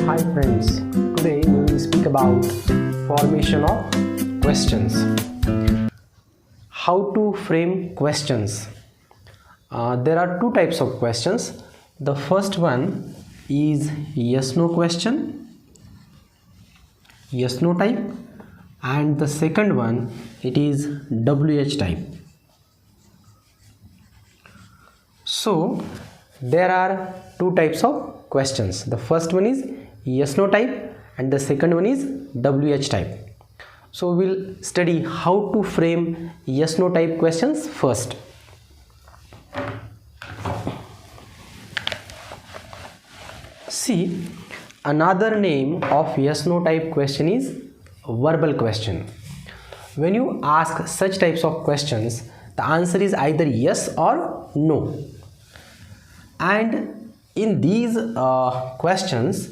Hi friends, today we will speak about formation of questions. How to frame questions. There are two types of questions. The first one is yes/no question, yes/no type, and the second one it is WH type. So there are two types of questions. The first one is yes/no type and the second one is WH type. So we'll study how to frame yes/no type questions first. See, another name of yes/no type question is verbal question. When you ask such types of questions, the answer is either yes or no. And in these questions,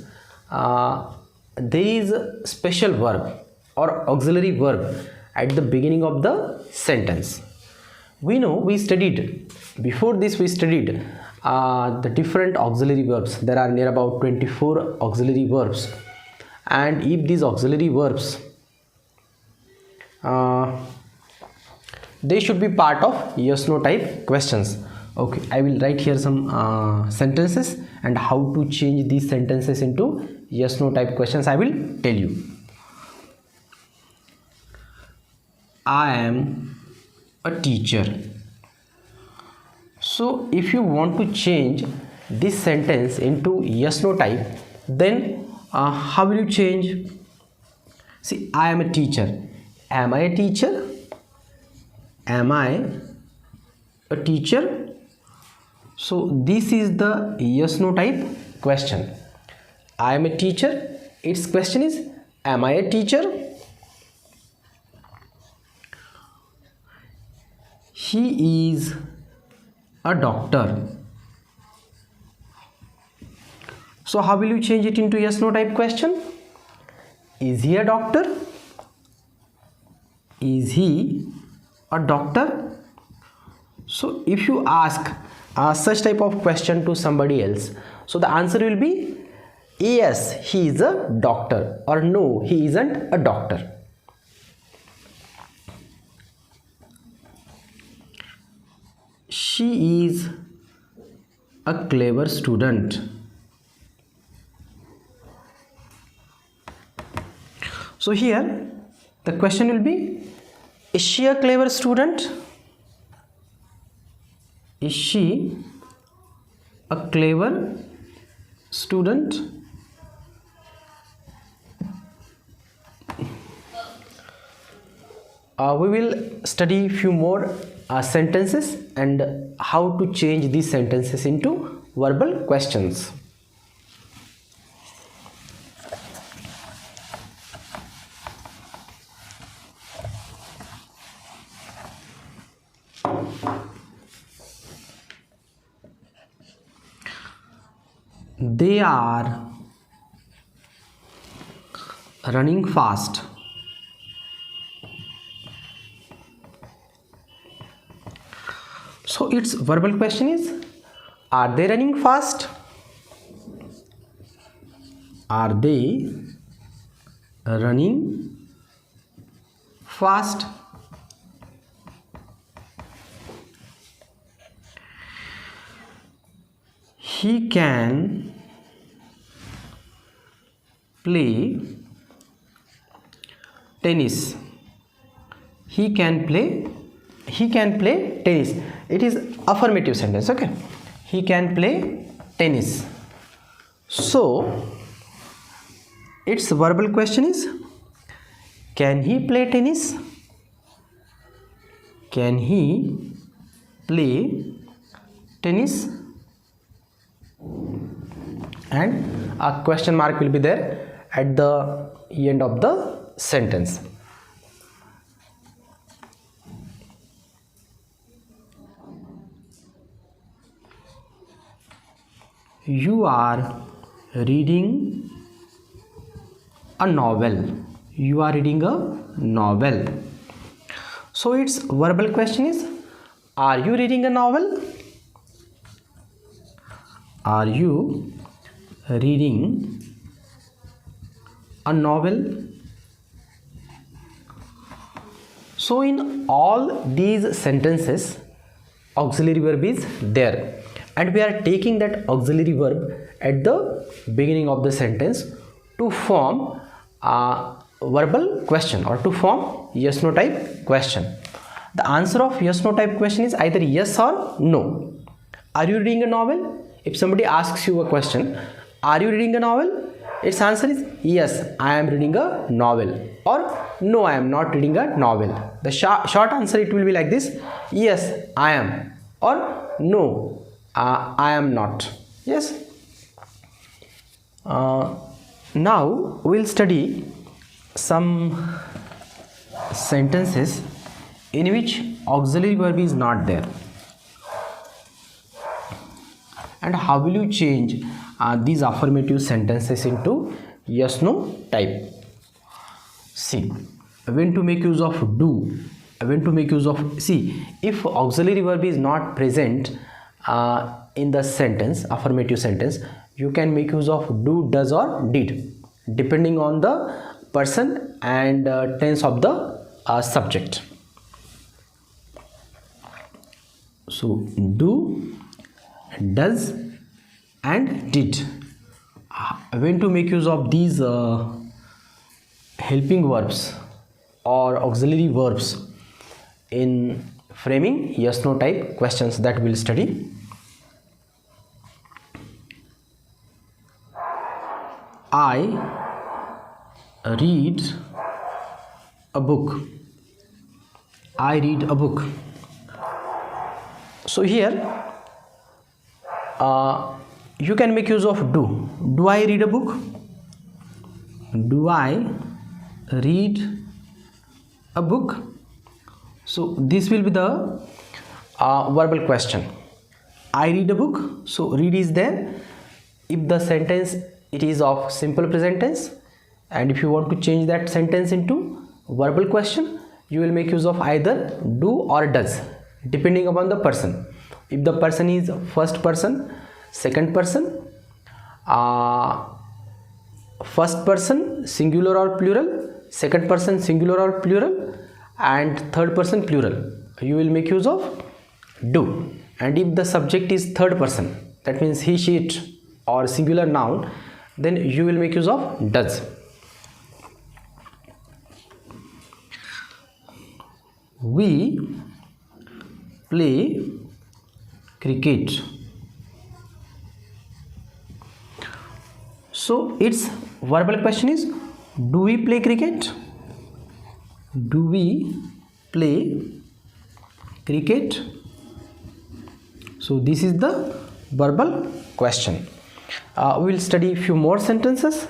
there is a special verb or auxiliary verb at the beginning of the sentence. We know we studied before this the different auxiliary verbs. There are near about 24 auxiliary verbs, and if these auxiliary verbs they should be part of yes/no type questions. Okay, I will write here some sentences, and how to change these sentences into yes/no type questions I will tell you. I am a teacher. So if you want to change this sentence into yes/no type, then how will you change? See, I am a teacher. Am I a teacher? Am I a teacher? So this is the yes/no type question. I am a teacher. Its question is, am I a teacher? He is a doctor. So how will you change it into yes/no type question? Is he a doctor? Is he a doctor? So if you ask such type of question to somebody else, so the answer will be yes, he is a doctor, or no, he isn't a doctor. She is a clever student. So here the question will be, is she a clever student? Is she a clever student? We will study few more sentences and how to change these sentences into verbal questions. They are running fast. So its verbal question is, are they running fast? Are they running fast? He can play tennis. He can play tennis. It is affirmative sentence. Okay, he can play tennis. So its verbal question is, can he play tennis? Can he play tennis? And a question mark will be there at the end of the sentence. You are reading a novel. You are reading a novel. So its verbal question is, are you reading a novel? Are you reading a novel. So in all these sentences, auxiliary verb is there, and we are taking that auxiliary verb at the beginning of the sentence to form a verbal question or to form yes no type question. The answer of yes no type question is either yes or no. Are you reading a novel? If somebody asks you a question, are you reading a novel? Its answer is yes, I am reading a novel, or no, I am not reading a novel. The short answer it will be like this: yes, I am, or no, I am not. Yes. Now we will study some sentences in which auxiliary verb is not there, and how will you change these affirmative sentences into yes no type. See, when to make use of do, when to make use of, see, if auxiliary verb is not present in the sentence, affirmative sentence, you can make use of do, does or did, depending on the person and tense of the subject. So do, does and did. When to make use of these helping verbs or auxiliary verbs in framing yes no type questions, that we'll study. I read a book. I read a book. So here you can make use of do. Do I read a book? Do I read a book? So this will be the verbal question. I read a book. So read is there. If the sentence it is of simple present tense, and if you want to change that sentence into verbal question, you will make use of either do or does, depending upon the person. If the person is first person, second person, first person singular or plural, second person singular or plural, and third person plural, you will make use of do. And if the subject is third person, that means he, she, it, or singular noun, then you will make use of does. We play cricket. So its verbal question is, do we play cricket? Do we play cricket? So this is the verbal question. We will study a few more sentences.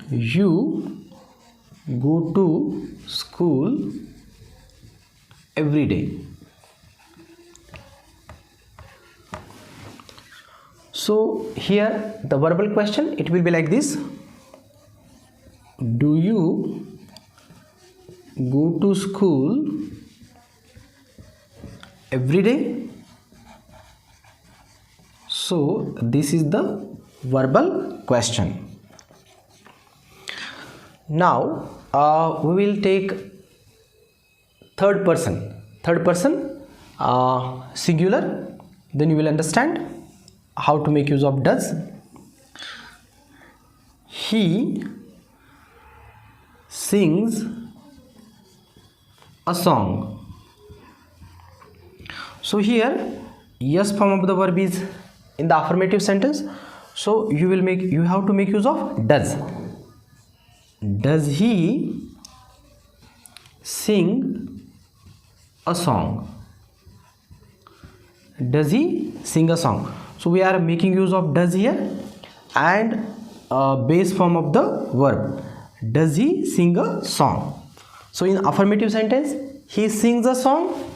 You go to school every day. So here the verbal question, it will be like this: do you go to school every day? So this is the verbal question. Now we will take third person singular, then you will understand how to make use of does. He sings a song. So here yes form of the verb is in the affirmative sentence, so you have to make use of does. Does he sing a song? Does he sing a song? So we are making use of does here, and base form of the verb. Does he sing a song? So in affirmative sentence, he sings a song,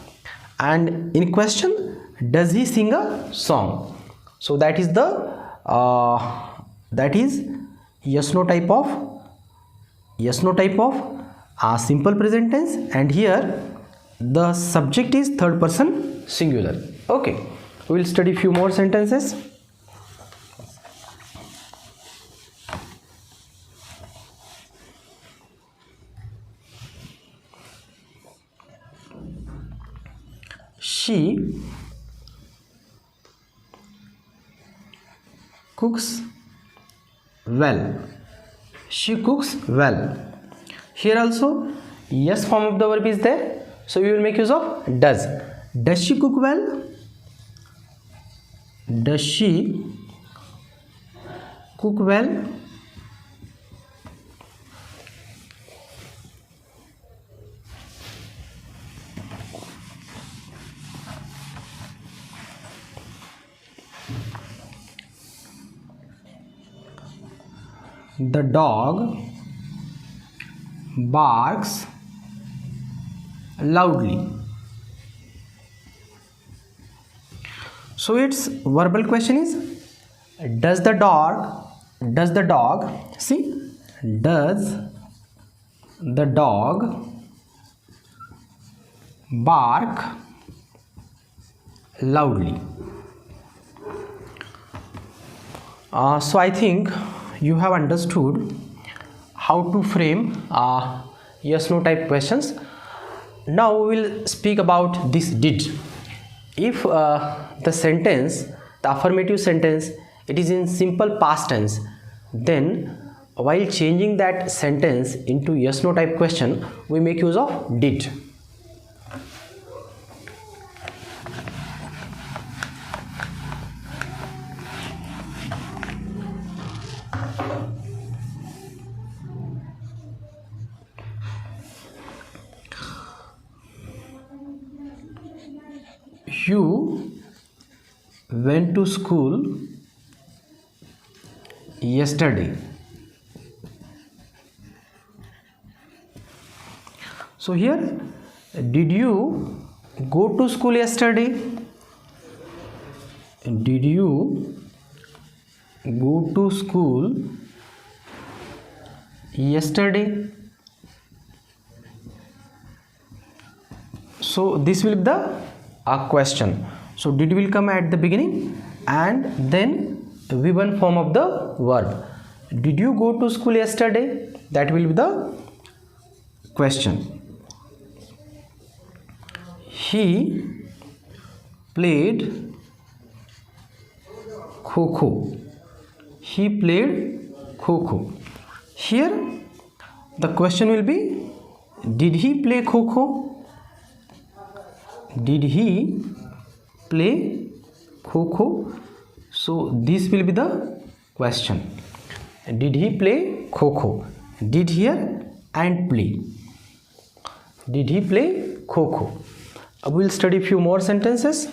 and in question, does he sing a song? So that is the yes no type of a simple present tense, and here the subject is third person singular. Okay, we will study few more sentences. She cooks well. She cooks well. Here also yes form of the verb is there, so we will make use of does. Does she cook well? Does she cook well? The dog barks loudly. So its verbal question is, does the dog see, does the dog bark loudly? So I think you have understood how to frame yes no type questions. Now we will speak about this did. If the sentence, the affirmative sentence, it is in simple past tense, then while changing that sentence into yes no type question, we make use of did. You went to school yesterday. So here, did you go to school yesterday? Did you go to school yesterday? So this will be the question. So did will come at the beginning, and then V1 form of the verb. Did you go to school yesterday? That will be the question. He played kho-kho. He played kho-kho. Here the question will be, did he play kho-kho? Did he play kho-kho? So this will be the question. Did he play kho-kho? Did here and play. Did he play kho-kho? We will study few more sentences.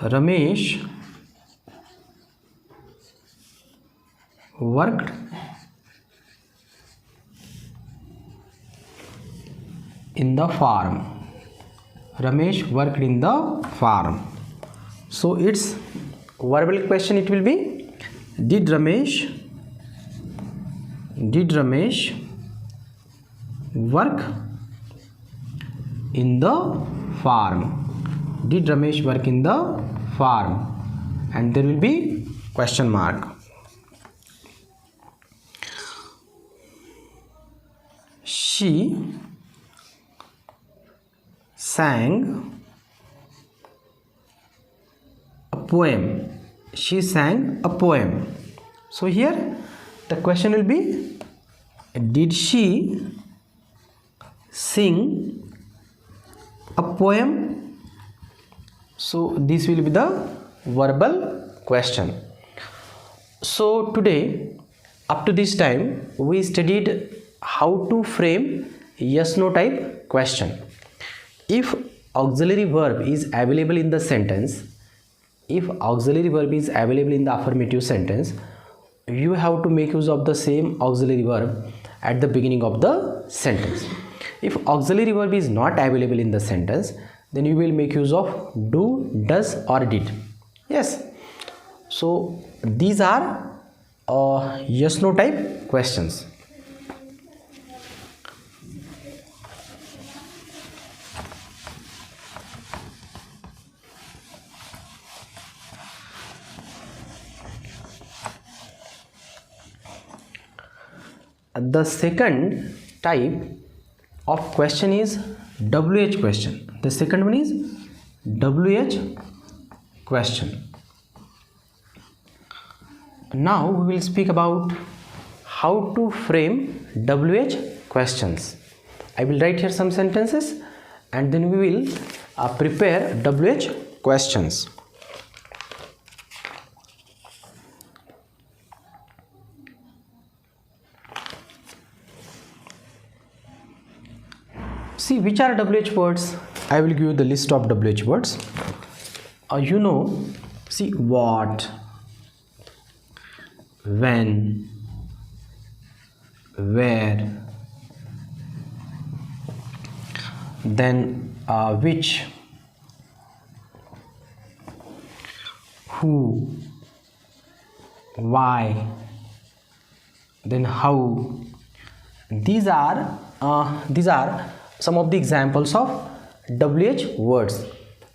Ramesh worked in the farm. Ramesh worked in the farm. So its verbal question it will be, did Ramesh work in the farm? Did Ramesh work in the farm? And there will be question mark. She sang a poem. She sang a poem. So here the question will be, did she sing a poem? So this will be the verbal question. So today, up to this time, we studied how to frame yes no type question. If auxiliary verb is available in the sentence, if auxiliary verb is available in the affirmative sentence, you have to make use of the same auxiliary verb at the beginning of the sentence. If auxiliary verb is not available in the sentence, then you will make use of do, does or did. Yes, so these are yes no type questions. The second type of question is WH question. The second one is WH question. Now we will speak about how to frame WH questions. I will write here some sentences and then we will prepare WH questions. See, which are WH words? I will give you the list of WH words. You know, see, what, when, where, then which, who, why, then how. These are some of the examples of WH words.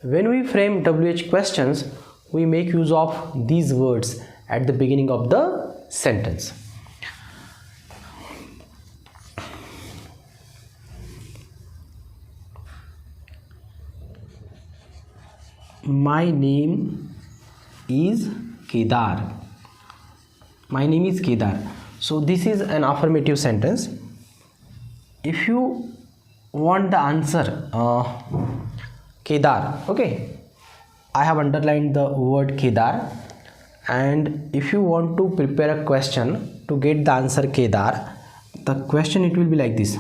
When we frame WH questions, we make use of these words at the beginning of the sentence. My name is Kedar. My name is Kedar. So this is an affirmative sentence. If you want the answer Kedar, okay, I have underlined the word Kedar, and if you want to prepare a question to get the answer Kedar, the question it will be like this: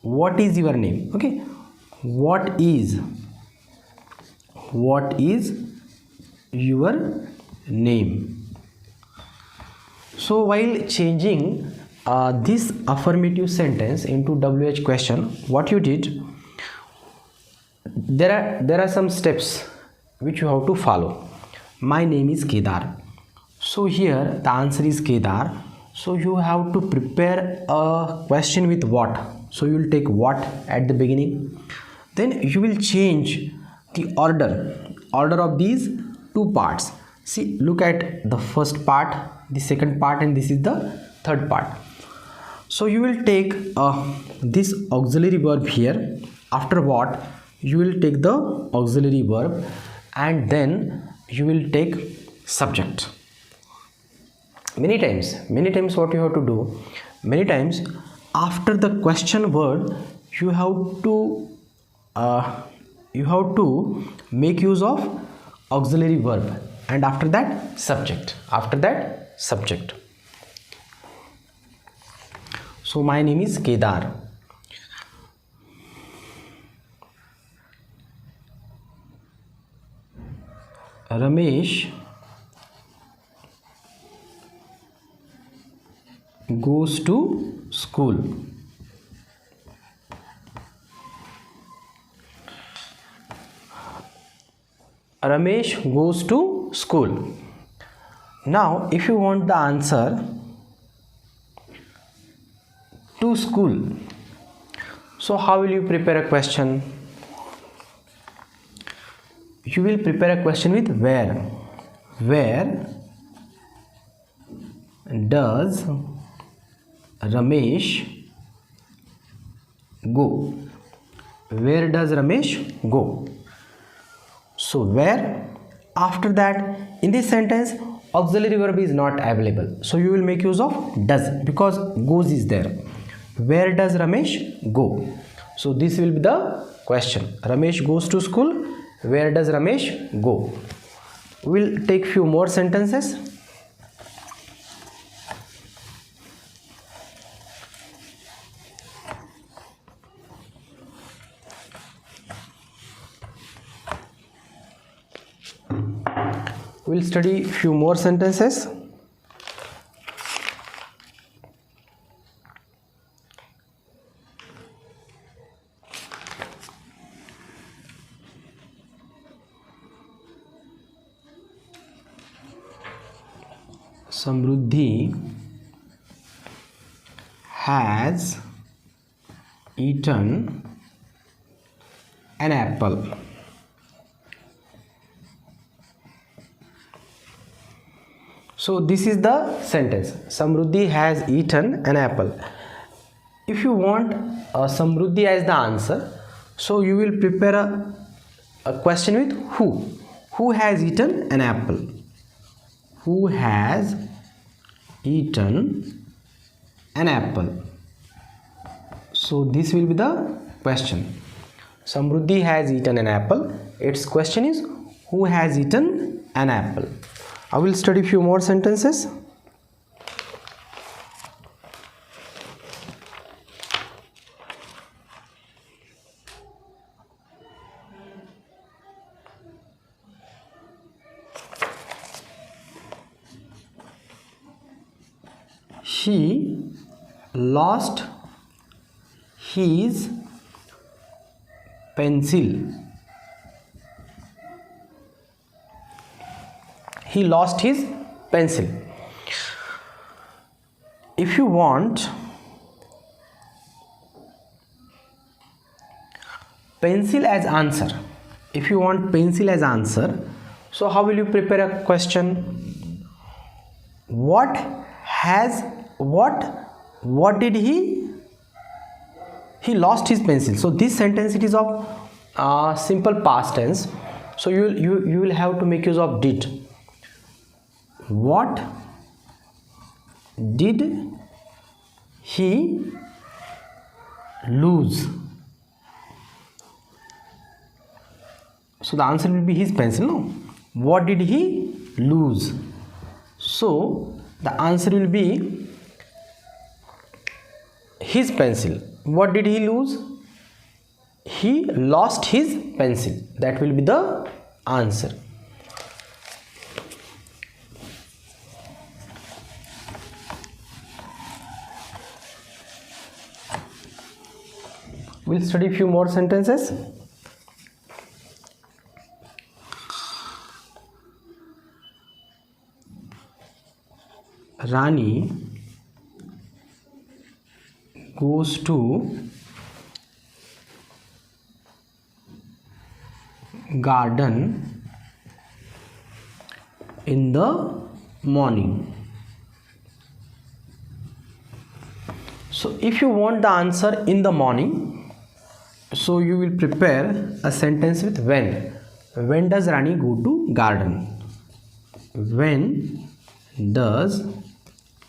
what is your name? Okay, what is your name? So while changing this affirmative sentence into WH question, what you did, there are some steps which you have to follow. My name is Kedar. So here the answer is Kedar. So you have to prepare a question with what. So you will take what at the beginning. Then you will change the order of these two parts. See, look at the first part, the second part, and this is the third part. So you will take this auxiliary verb here. After what, you will take the auxiliary verb and then you will take subject. Many times what you have to do, many times after the question word, you have to make use of auxiliary verb, and after that subject. So my name is Kedar. Ramesh goes to school. Ramesh goes to school. Now if you want the answer to school, so how will you prepare a question? You will prepare a question with where. Where does Ramesh go? Where does Ramesh go? So where, after that, in this sentence auxiliary verb is not available, so you will make use of does, because goes is there. Where does Ramesh go? So this will be the question. Ramesh goes to school. Where does Ramesh go? We'll take few more sentences. We'll study few more sentences. Samruddhi has eaten an apple. So this is the sentence. Samruddhi has eaten an apple. If you want Samruddhi as the answer, so you will prepare a question with who. Who has eaten an apple? Who has eaten an apple? So this will be the question. Samruddhi has eaten an apple. Its question is who has eaten an apple? I will study few more sentences. He lost his pencil. He lost his pencil. If you want pencil as answer, so how will you prepare a question? What did he lost his pencil. So this sentence, it is of simple past tense, so you will have to make use of did. What did he lose? So the answer will be his pencil, no? What did he lose? So the answer will be his pencil. What did he lose? He lost his pencil. That will be the answer. We'll study few more sentences. Rani goes to garden in the morning. So if you want the answer in the morning, so you will prepare a sentence with when. When does Rani go to garden? When does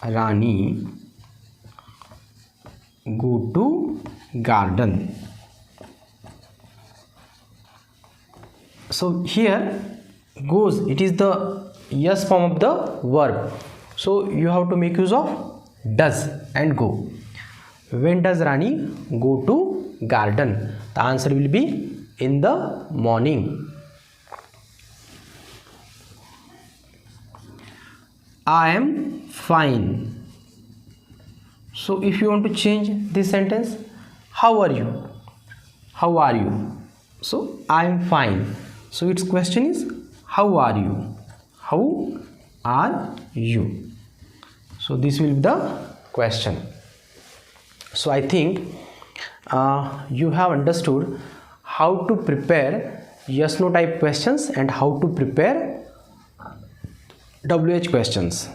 Rani go to garden? So here goes, it is the yes form of the verb, so you have to make use of does and go. When does Rani go to garden? The answer will be in the morning. I am fine. So if you want to change this sentence, how are you? How are you? So I am fine. So its question is how are you? How are you? So this will be the question. So I think you have understood how to prepare yes no type questions and how to prepare WH questions.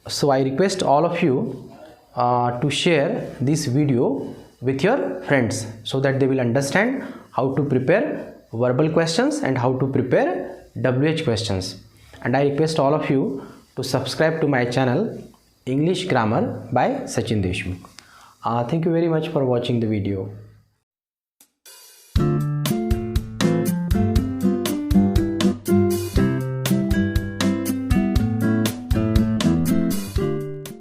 So I request all of you to share this video with your friends so that they will understand how to prepare verbal questions and how to prepare WH questions. And I request all of you to subscribe to my channel English Grammar by Sachin Deshmukh. Thank you very much for watching the video.